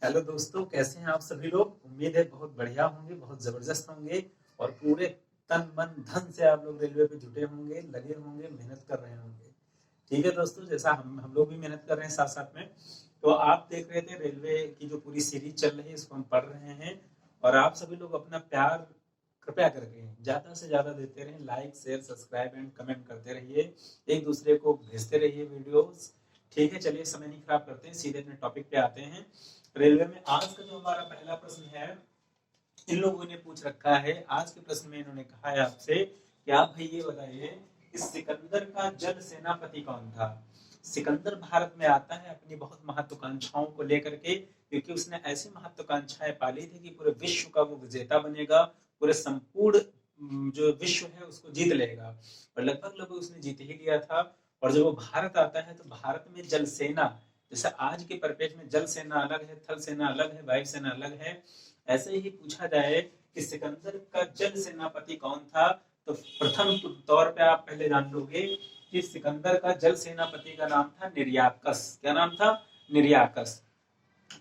Hello दोस्तों, कैसे हैं आप सभी लोग। उम्मीद है बहुत बढ़िया होंगे, बहुत जबरदस्त होंगे और पूरे तन मन धन से आप लोग रेलवे पे जुटे होंगे, लगे होंगे, मेहनत कर रहे होंगे। ठीक है दोस्तों, जैसा हम लोग भी मेहनत कर रहे हैं साथ साथ में। तो आप देख रहे थे रेलवे की जो पूरी सीरीज चल रही है, इसको हम पढ़ रहे हैं। और आप सभी लोग अपना प्यार कृपया करके ज्यादा से ज्यादा देते रहें। Like share subscribe and comment करते रहिए, एक दूसरे को भेजते रहिए वीडियोस। ठीक है, चलिए समय नहीं खराब करते हैं, सीधे अपने टॉपिक पे आते हैं। रेलवे में आज का जो हमारा पहला प्रश्न है, इन लोगों ने पूछ रखा है। आज के प्रश्न में इन्होंने कहा है आपसे कि आप भाई ये बताइए कि सिकंदर का जल सेनापति कौन था। सिकंदर भारत में आता है अपनी बहुत महत्वाकांक्षाओं को लेकर के, क्योंकि उसने ऐसी महत्वाकांक्षाएं पाली थी कि पूरे विश्व का वो विजेता बनेगा, पूरे संपूर्ण जो विश्व है उसको जीत लेगा। और लगभग लगभग उसने जीत ही लिया था। और जब वो भारत आता है तो भारत में जल सेना, जैसे आज के परिपेक्ष में जल सेना अलग है, थल सेना अलग है, वायु सेना अलग है, ऐसे ही पूछा जाए कि सिकंदर का जल सेनापति कौन था, तो प्रथम तौर पे आप पहले जान लोगे कि सिकंदर का जल सेनापति का नाम था निर्याकस। क्या नाम था? निर्याकस।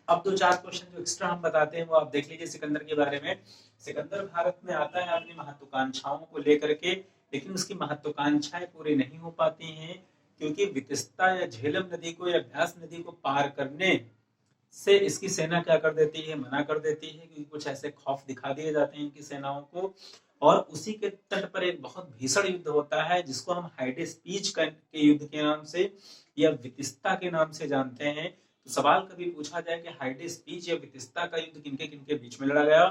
अब दो चार क्वेश्चन जो एक्स्ट्रा हम बताते हैं वो आप देख लीजिए सिकंदर के बारे में। सिकंदर भारत में आता है अपनी महत्वाकांक्षाओं को लेकर के, लेकिन उसकी महत्वाकांक्षाएं पूरी नहीं हो पाती हैं, क्योंकि वितस्ता या झेलम नदी को या ब्यास नदी को पार करने से इसकी सेना क्या कर देती है, मना कर देती है, क्योंकि कुछ ऐसे खौफ दिखा दिए जाते हैं इनकी सेनाओं को। और उसी के तट पर एक बहुत भीषण युद्ध होता है, जिसको हम हाइडेस्पीच के युद्ध के नाम से या वितिस्ता के नाम से जानते हैं। तो सवाल कभी पूछा जाए कि हाइडेस्पीच या वितिस्ता का युद्ध किनके किनके बीच में लड़ा गया,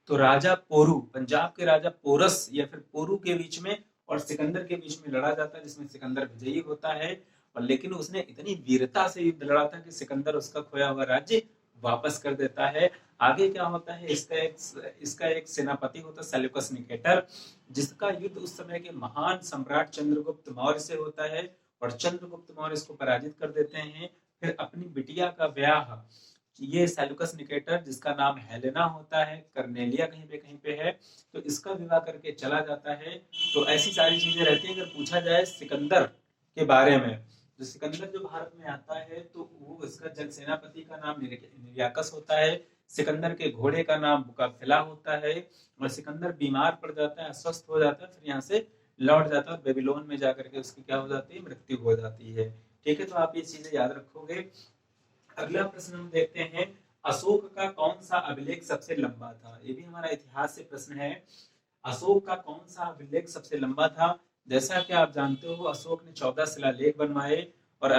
तो राजा पोरू, पंजाब के राजा पोरस या फिर पोरू के बीच में और सिकंदर के बीच में लड़ा जाता है, जिसमें सिकंदर विजयी होता है। और लेकिन उसने इतनी वीरता से युद्ध लड़ा था कि सिकंदर उसका खोया हुआ राज्य वापस कर देता है। आगे क्या होता है, इसका एक सेनापति होता है सेल्यूकस निकेटर, जिसका युद्ध उस समय के महान सम्राट चंद्रगुप्त मौर्य से होता है। और चंद्रगुप्त मौर्य इसको पराजित कर देते हैं। फिर अपनी बिटिया का ब्याह ये सेल्यूकस निकेटर, जिसका नाम हेलेना होता है, कर्नेलिया कहीं पे है, तो इसका विवाह करके चला जाता है। तो ऐसी सारी चीजें रहती है। अगर पूछा जाए सिकंदर के बारे में, जो सिकंदर जो भारत में आता है तो वो इसका जल सेनापति का नाम निर्याकस होता है। सिकंदर के घोड़े का नाम बुकाफिला होता है। और सिकंदर बीमार पड़ जाता है, अस्वस्थ हो जाता है, फिर यहाँ से लौट जाता है, बेबीलोन में जाकर के उसकी क्या हो जाती है, मृत्यु हो जाती है। ठीक है, तो आप ये चीजें याद रखोगे। अगला प्रश्न हम देखते हैं, अशोक का कौन सा अभिलेख सबसे लंबा था। ये भी हमारा इतिहास से प्रश्न है। अशोक का कौन सा अभिलेख सबसे लंबा था। जैसा कि आप जानते हो, अशोक ने 14 शिलालेख बनवाए और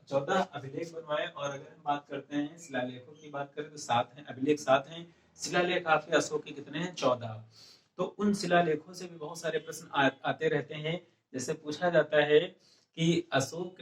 14 अभिलेख बनवाए। और अगर हम बात करते हैं शिलालेखों की बात करें तो 7 हैं, अभिलेख 7 हैं। शिलालेख आपके अशोक के कितने हैं? 14। तो उन शिलालेखों से भी बहुत सारे प्रश्न आते रहते हैं। जैसे पूछा जाता है कि अशोक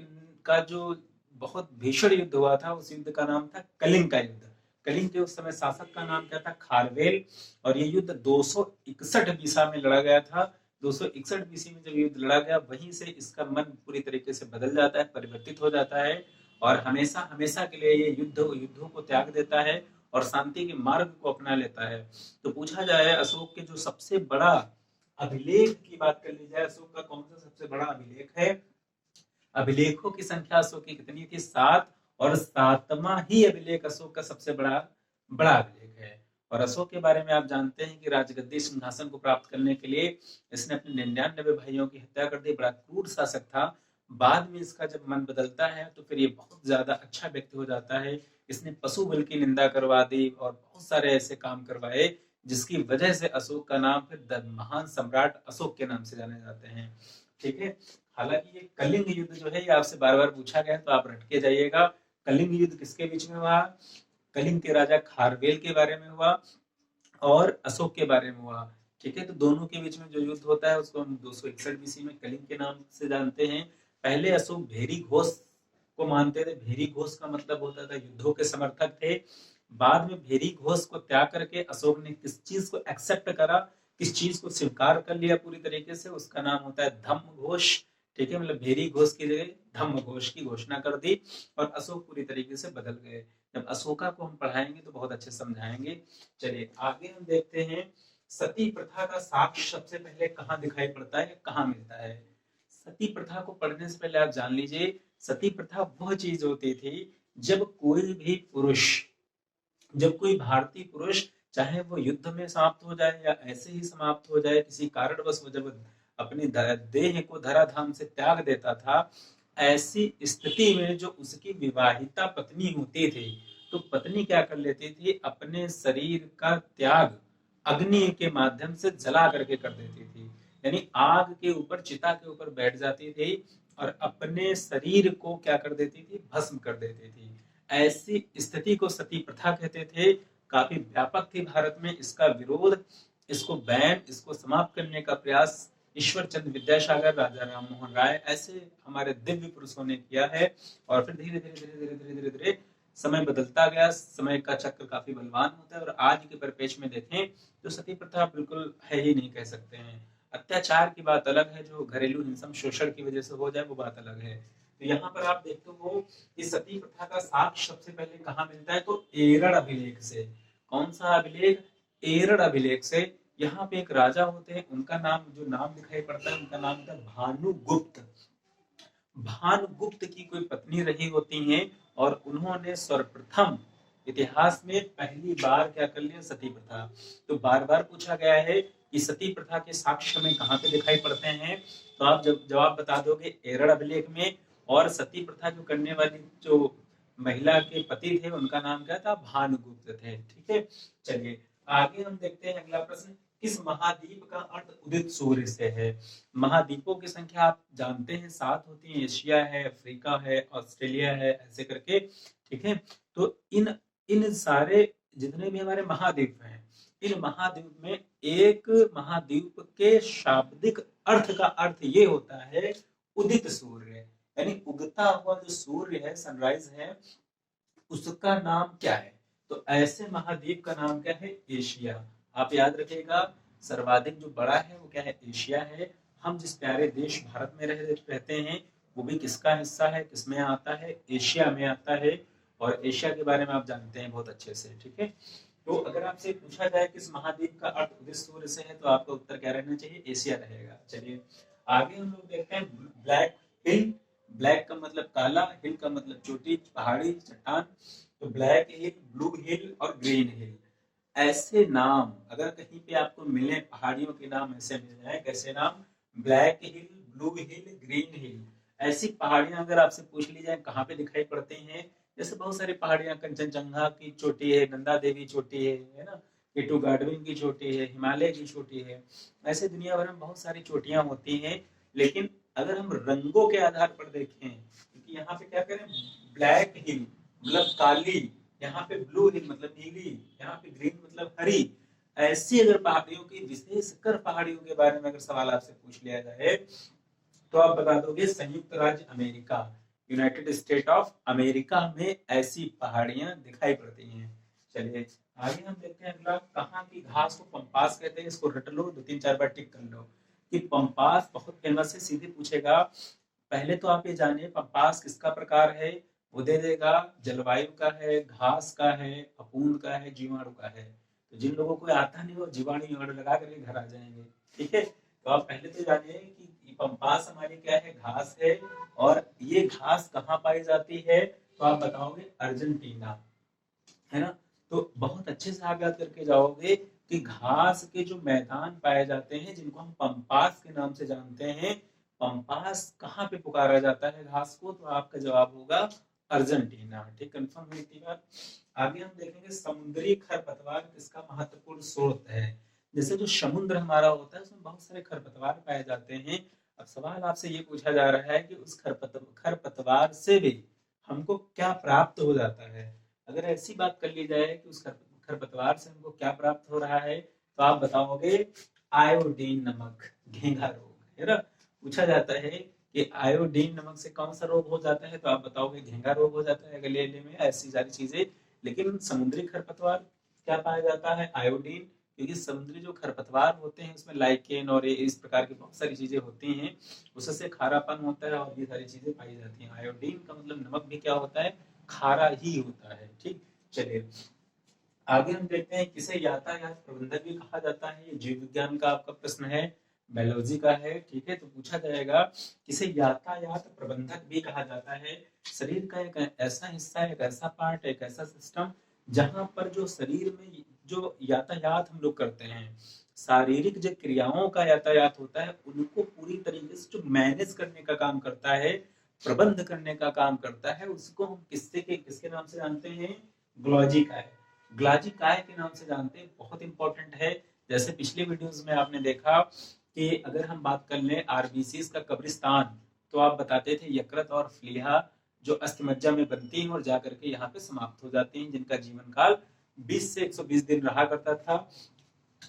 का जो बहुत भीषण युद्ध हुआ था, उस युद्ध का नाम था कलिंग का युद्ध। कलिंग के उस समय शासक का नाम क्या था? खारवेल। और ये युद्ध 261 बीसा में लड़ा गया था। 261 बीसी में जब युद्ध लड़ा गया, वहीं से इसका मन पूरी तरीके से बदल जाता है, परिवर्तित हो जाता है। और हमेशा हमेशा के लिए ये युद्धों को त्याग देता है और शांति के मार्ग को अपना लेता है। तो पूछा जाए अशोक के जो सबसे बड़ा अभिलेख की बात कर ली जाए, अशोक का कौन सा सबसे बड़ा अभिलेख है। अभिलेखों की संख्या अशोक की कितनी थी? 7। और 7वां ही अभिलेख अशोक का सबसे बड़ा बड़ा अभिलेख है। और अशोक के बारे में आप जानते हैं कि राजगद्दी सिंहासन को प्राप्त करने के लिए इसने अपने 99 भाइयों की हत्या कर दी। बड़ा क्रूर शासक था। बाद में इसका जब मन बदलता है तो फिर ये बहुत ज्यादा अच्छा व्यक्ति हो जाता है। इसने पशु बल की निंदा करवा दी और बहुत सारे ऐसे काम करवाए, जिसकी वजह से अशोक का नाम फिर महान सम्राट अशोक के नाम से जाने जाते हैं। ठीक है, हालांकि ये कलिंग युद्ध जो है ये आपसे बार बार पूछा गया है, तो आप रट के जाइएगा। कलिंग युद्ध किसके बीच में हुआ? कलिंग के राजा खारवेल के बारे में हुआ और अशोक के बारे में हुआ। ठीक है, तो दोनों के बीच में जो युद्ध होता है उसको हम 261 बीसी में कलिंग के नाम से जानते हैं। पहले अशोक भेरी घोष को मानते थे। भेरी घोष का मतलब होता था युद्धों के समर्थक थे। बाद में भेरी घोष को त्याग करके अशोक ने किस चीज को एक्सेप्ट करा, किस चीज को स्वीकार कर लिया पूरी तरीके से, उसका नाम होता है धम्म घोष। ठीक है, मतलब भेरी घोष की जगह धम्म घोष की घोषणा कर दी और अशोक पूरी तरीके से बदल गए। जब अशोका को हम पढ़ाएंगे तो बहुत अच्छे समझाएंगे। चलिए आगे हम देखते हैं, सती प्रथा का साक्ष्य सबसे पहले कहाँ दिखाई पड़ता है, कहाँ मिलता है। सती प्रथा को पढ़ने से पहले आप जान लीजिए, सती प्रथा वह चीज होती थी जब कोई भी पुरुष, जब कोई भारतीय पुरुष, चाहे वो युद्ध में समाप्त हो जाए या ऐसे ही समाप्त हो जाए, किसी कारणवश वो जब अपनी देह को धराधाम से त्याग देता था, ऐसी स्थिति में जो उसकी विवाहिता पत्नी होती थी, तो पत्नी क्या कर लेती थी, अपने शरीर का त्याग अग्नि के माध्यम से जला करके कर देती थी। यानी आग के ऊपर, चिता के ऊपर बैठ जाती थी और अपने शरीर को क्या कर देती थी, भस्म कर देती थी। ऐसी स्थिति को सती प्रथा कहते थे। काफी व्यापक थी भारत में इसका विरोध, इसको बैन, इसको समाप्त करने का प्रयास ईश्वर चंद्र विद्यासागर, राजा राम मोहन राय, ऐसे हमारे दिव्य पुरुषों ने किया है। और फिर धीरे धीरे धीरे धीरे धीरे धीरे धीरे समय बदलता गया, समय का चक्र काफी बलवान होता है। और आज के परिपेक्ष में देखें तो सती प्रथा बिल्कुल है ही नहीं, कह सकते हैं। अत्याचार की बात अलग है, जो घरेलू हिंसा शोषण की वजह से हो जाए वो बात अलग है। तो यहाँ पर आप देखते हो कि सती प्रथा का साक्ष्य सबसे पहले कहाँ मिलता है, तो एरड़ अभिलेख से। कौन सा अभिलेख, एरड़ अभिलेख से। यहाँ पे एक राजा होते हैं, उनका नाम, जो नाम दिखाई पड़ता है उनका नाम था भानुगुप्त। भानुगुप्त की कोई पत्नी रही होती हैं और उन्होंने सर्वप्रथम इतिहास में पहली बार क्या कर लिया, सती प्रथा। तो बार बार पूछा गया है कि सती प्रथा के साक्ष्य में कहाँ पे दिखाई पड़ते हैं, तो आप जब जवाब बता दोगे एरड़ अभिलेख में। और सती प्रथा जो करने वाली जो महिला के पति थे उनका नाम क्या था, भानुगुप्त थे। ठीक है, चलिए आगे हम देखते हैं अगला प्रश्न। किस महाद्वीप का अर्थ उदित सूर्य से है। महाद्वीपों की संख्या आप जानते हैं 7 होती है, एशिया है, अफ्रीका है, ऑस्ट्रेलिया है, ऐसे करके। ठीक है, तो इन इन सारे जितने भी हमारे महाद्वीप हैं, इन महाद्वीप में एक महाद्वीप के शाब्दिक अर्थ का अर्थ ये होता है उदित सूर्य, यानी उगता हुआ जो सूर्य है, सनराइज है, उसका नाम क्या है। तो ऐसे महाद्वीप का नाम क्या है, एशिया। आप याद रखिएगा, सर्वाधिक जो बड़ा है वो क्या है, एशिया है। हम जिस प्यारे देश भारत में रहते हैं वो भी किसका हिस्सा है, किसमें आता है, एशिया में आता है। और एशिया के बारे में आप जानते हैं बहुत अच्छे से। ठीक है, तो अगर आपसे पूछा जाए किस महाद्वीप का अर्थ उदित सूर्य से है, तो आपका उत्तर क्या रहना चाहिए, एशिया रहेगा। चलिए आगे हम लोग देखते हैं ब्लैक हिल। ब्लैक का मतलब काला, हिल का मतलब चोटी, पहाड़ी, चट्टान। तो ब्लैक हिल, ब्लू हिल और ग्रीन हिल, ऐसे नाम अगर कहीं पे आपको मिले, पहाड़ियों के नाम ऐसे मिल जाए, कैसे नाम, ब्लैक हिल, ब्लू हिल, ग्रीन हिल, ऐसी पहाड़ियां अगर आपसे पूछ ली जाए कहाँ पे दिखाई पड़ते हैं, जैसे बहुत सारी पहाड़ियां, कंचनजंगा की चोटी है, नंदा देवी चोटी है ना, केटू गार्डविन की चोटी है, हिमालय की चोटी है, ऐसे दुनिया भर में बहुत सारी चोटियां होती हैं। लेकिन अगर हम रंगों के आधार पर देखें, क्योंकि यहाँ पे क्या करें, ब्लैक हिल मतलब काली, यहाँ पे ब्लू हिल मतलब नीली, यहाँ पे ग्रीन मतलब हरी, ऐसी अगर पहाड़ियों की, विशेषकर पहाड़ियों के बारे में अगर सवाल आपसे पूछ लिया जाए, तो आप बता दोगे संयुक्त राज्य America, United state of America में ऐसी पहाड़ियां दिखाई पड़ती हैं। चलिए आगे हम देखते हैं अगला, कहाँ की घास को पंपास कहते हैं। इसको रट लो, 2-3-4 बार टिक कर लो कि पंपास बहुत फेमस है, सीधे पूछेगा। पहले तो आप ये जानिए पंपास किसका प्रकार है, वो दे देगा, जलवायु का है, घास का है, फफूंद का है, जीवाणु का है। तो जिन लोगों को आता नहीं वो जीवाणु लगा करके घर आ जाएंगे। ठीक है, तो आप पहले तो जानिए कि पंपास हमारी क्या है, घास है। और ये घास कहाँ पाई जाती है, तो आप बताओगे अर्जेंटीना, है ना। तो बहुत अच्छे से आप याद करके जाओगे कि घास के जो मैदान पाए जाते हैं जिनको हम पंपास के नाम से जानते हैं, पंपास कहाँ पे पुकारा जाता है घास को, तो आपका जवाब होगा अर्जेंटीना। ठीक, कंफर्म हुई थी बात। आगे हम देखेंगे समुद्री खरपतवार किसका महत्वपूर्ण स्रोत है। जैसे जो समुद्र हमारा होता है उसमें बहुत सारे खरपतवार पाए जाते हैं। अब सवाल आपसे ये पूछा जा रहा है कि उस खरपतवार से भी हमको क्या प्राप्त हो जाता है। अगर ऐसी बात कर ली जाए कि उस खरपतवार से हमको क्या प्राप्त हो रहा है, तो आप बताओगे आयोडीन नमक, घेंघा रोग, है ना। पूछा जाता है कि आयोडीन नमक से कौन सा रोग हो जाता है, तो आप बताओगे घेंघा रोग हो जाता है गले में, ऐसी सारी चीजें। लेकिन समुद्री खरपतवार क्या पाया जाता है, आयोडीन, क्योंकि समुद्री जो खरपतवार होते हैं उसमें लाइकेन और इस प्रकार की बहुत सारी चीजें होती हैं, उससे खारापन होता है और ये सारी चीजें पाई जाती हैं। आयोडीन का मतलब नमक भी क्या होता है, खारा ही होता है। ठीक, चलिए आगे हम देखते हैं किसे यातायात प्रबंधक भी कहा जाता है। ये जीव विज्ञान का आपका प्रश्न है, बायोलॉजी का है। ठीक है, तो पूछा जाएगा किसे यातायात प्रबंधक भी कहा जाता है। शरीर का एक ऐसा हिस्सा है, एक ऐसा पार्ट, एक ऐसा सिस्टम जहां पर जो शरीर में जो यातायात हम लोग करते हैं, शारीरिक जो क्रियाओं का यातायात होता है, उनको पूरी तरीके से जो मैनेज करने का काम करता है, प्रबंध करने का काम करता है, उसको हम किसके नाम से जानते हैं? ग्लॉजिकाय। ग्लॉजिकाय के नाम से जानते हैं। बहुत इंपॉर्टेंट है। जैसे पिछले वीडियोस में आपने देखा कि अगर हम बात कर लें आरबीसी का कब्रिस्तान, तो आप बताते थे यकृत और फ्लीहा जो अस्थिमज्जा में बनती हैं और जाकर के यहाँ पे समाप्त हो जाती हैं, जिनका जीवन काल 20 से 120 दिन रहा करता था।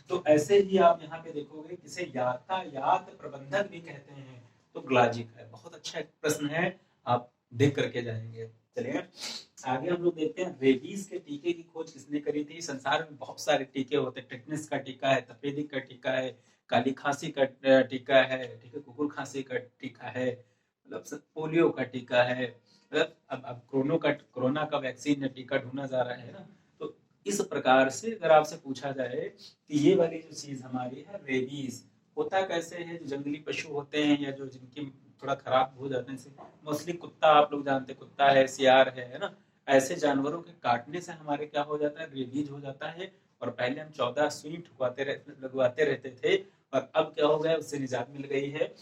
तो ऐसे ही आप यहाँ पे देखोगे किसे यातायात प्रबंधक भी कहते हैं, तो ग्लाजिक है। बहुत अच्छा एक प्रश्न है, आप देख करके जाएंगे। चलिए आगे हम लोग देखते हैं, रेबीज के टीके की खोज किसने करी थी? संसार में बहुत सारे टीके होते हैं। टेटनस का टीका है, तपेदिक का टीका है, काली खांसी का टीका है, ठीक है, कुकुर खांसी का टीका है, मतलब पोलियो का टीका है, मतलब अब कोरोना का वैक्सीन या टीका ढूंढा जा रहा है ना। तो इस प्रकार से अगर आपसे पूछा जाए कि ये वाली जो चीज हमारी है रेबीज, होता कैसे है? जो जंगली पशु होते हैं या जो जिनकी थोड़ा खराब हो जाते हैं, मोस्टली कुत्ता, आप लोग जानते हैं, कुत्ता है, सियार है ना, ऐसे जानवरों के काटने से हमारे क्या हो जाता है? रेबीज हो जाता है। और पहले हम 14 सुई लगवाते रहते थे, और अब क्या हो गया? उससे निजात मिल गई है।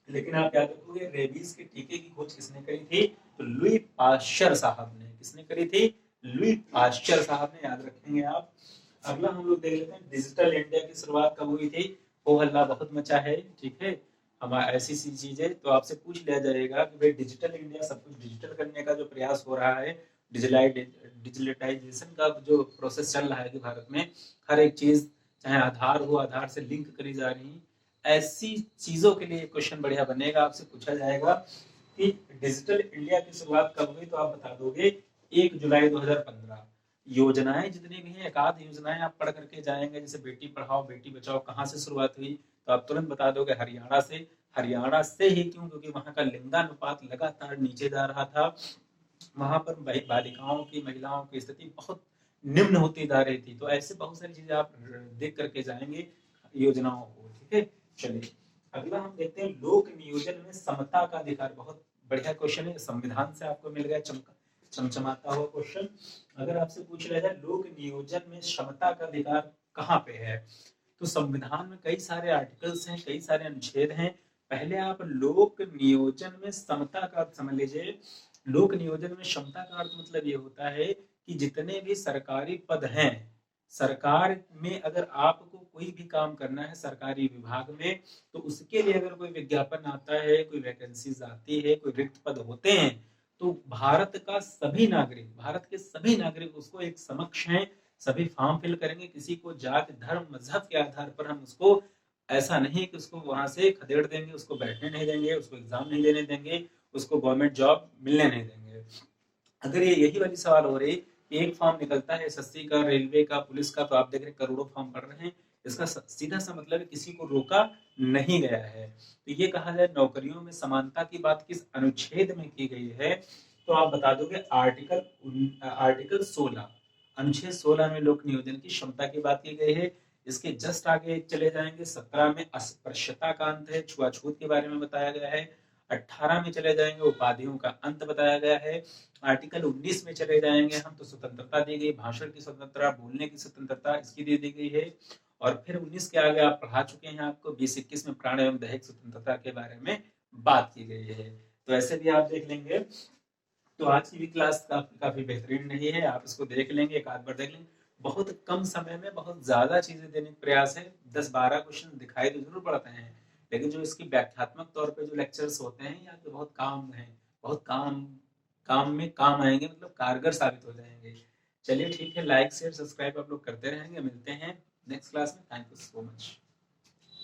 लेकिन आप याद रखोगे रेबीज के टीके की खोज किसने करी थी? तो लुई पाश्चर साहब ने। किसने करी थी? लुई पाश्चर साहब ने, याद रखेंगे आप। अगला हम लोग देख लेते हैं, डिजिटल इंडिया की शुरुआत कब हुई थी? हो हल्ला बहुत मचा है, ठीक है, हमारा ऐसी सी चीजें तो आपसे पूछ लिया जाएगा कि भाई डिजिटल इंडिया, सब कुछ डिजिटल करने का जो प्रयास हो रहा है, डिजिटलाइजेशन का जो प्रोसेस चल रहा है कि भारत में हर एक चीज, चाहे आधार हो, आधार से लिंक करी जा रही, ऐसी चीजों के लिए क्वेश्चन बढ़िया बनेगा। आपसे पूछा जाएगा कि डिजिटल इंडिया की शुरुआत कब हुई, तो आप बता दोगे 1 जुलाई 2015। योजनाएं जितनी भी हैं, एक आध योजनाएं आप पढ़ करके जाएंगे, जैसे बेटी पढ़ाओ बेटी बचाओ, कहाँ से शुरुआत हुई, तो आप तुरंत बता दोगे हरियाणा से। हरियाणा से ही क्यों? क्योंकि वहां का लिंगानुपात लगातार नीचे जा रहा था, वहां पर बालिकाओं की, महिलाओं की स्थिति बहुत निम्न होती जा रही थी। तो ऐसे बहुत सारी चीजें आप देख करके जाएंगे योजनाओं को, ठीक है। चलिए अगला हम देखते हैं, लोक नियोजन में समता का अधिकार। बहुत बढ़िया क्वेश्चन है, संविधान से आपको मिल गया चमचमाता हुआ क्वेश्चन। अगर आपसे पूछ लिया जाए लोक नियोजन में समता का अधिकार कहाँ पे है, तो संविधान में कई सारे आर्टिकल्स हैं, कई सारे अनुच्छेद हैं। पहले आप लोक नियोजन में समता का अर्थ समझ लीजिए। लोक नियोजन में क्षमता का अर्थ मतलब ये होता है कि जितने भी सरकारी पद हैं, सरकार में अगर आपको कोई भी काम करना है सरकारी विभाग में, तो उसके लिए अगर कोई विज्ञापन आता है, कोई वैकेंसीज आती है, कोई रिक्त पद होते हैं, तो भारत का सभी नागरिक, भारत के सभी नागरिक उसको एक समक्ष हैं, सभी फॉर्म फिल करेंगे। किसी को जाति धर्म मजहब के आधार पर हम उसको, ऐसा नहीं कि उसको वहां से खदेड़ देंगे, उसको बैठने नहीं देंगे, उसको एग्जाम नहीं देने देंगे, उसको गवर्नमेंट जॉब मिलने नहीं देंगे। अगर ये यही वाली सवाल हो रही, एक फॉर्म निकलता है एसएससी का, रेलवे का, पुलिस का, तो आप देख रहे करोड़ों फॉर्म पड़ रहे हैं, इसका सीधा सा मतलब है किसी को रोका नहीं गया है। तो ये कहा जाए नौकरियों में समानता की बात किस अनुच्छेद में की गई है, तो आप बता दोगे आर्टिकल 16, अनुच्छेद 16 में लोक नियोजन की क्षमता की बात की गई है। इसके जस्ट आगे चले जाएंगे, 17 में अस्पृश्यता का अंत है, छुआछूत के बारे में बताया गया है। 18 में चले जाएंगे, उपाधियों का अंत बताया गया है। आर्टिकल 19 में चले जाएंगे हम, तो स्वतंत्रता दी गई, भाषण की स्वतंत्रता, बोलने की स्वतंत्रता इसकी दे दी गई है। और फिर 19 के आगे आप पढ़ा चुके हैं, आपको 20-21 में प्राण एवं दैहिक स्वतंत्रता के बारे में बात की गई है। तो ऐसे भी आप देख लेंगे। तो आज की भी क्लास काफी बेहतरीन नहीं है, आप इसको देख लेंगे, एक आध बार देख लेंगे। बहुत कम समय में बहुत ज्यादा चीजें देने का प्रयास है। 10-12 क्वेश्चन दिखाई तो जरूर पड़ते हैं, लेकिन जो इसकी व्याख्यात्मक तौर पे जो लेक्चर्स होते हैं या तो बहुत काम है, बहुत काम में काम आएंगे, मतलब कारगर साबित हो जाएंगे। चलिए ठीक है, लाइक शेयर सब्सक्राइब आप लोग करते रहेंगे। मिलते हैं नेक्स्ट क्लास में। Thank you so much.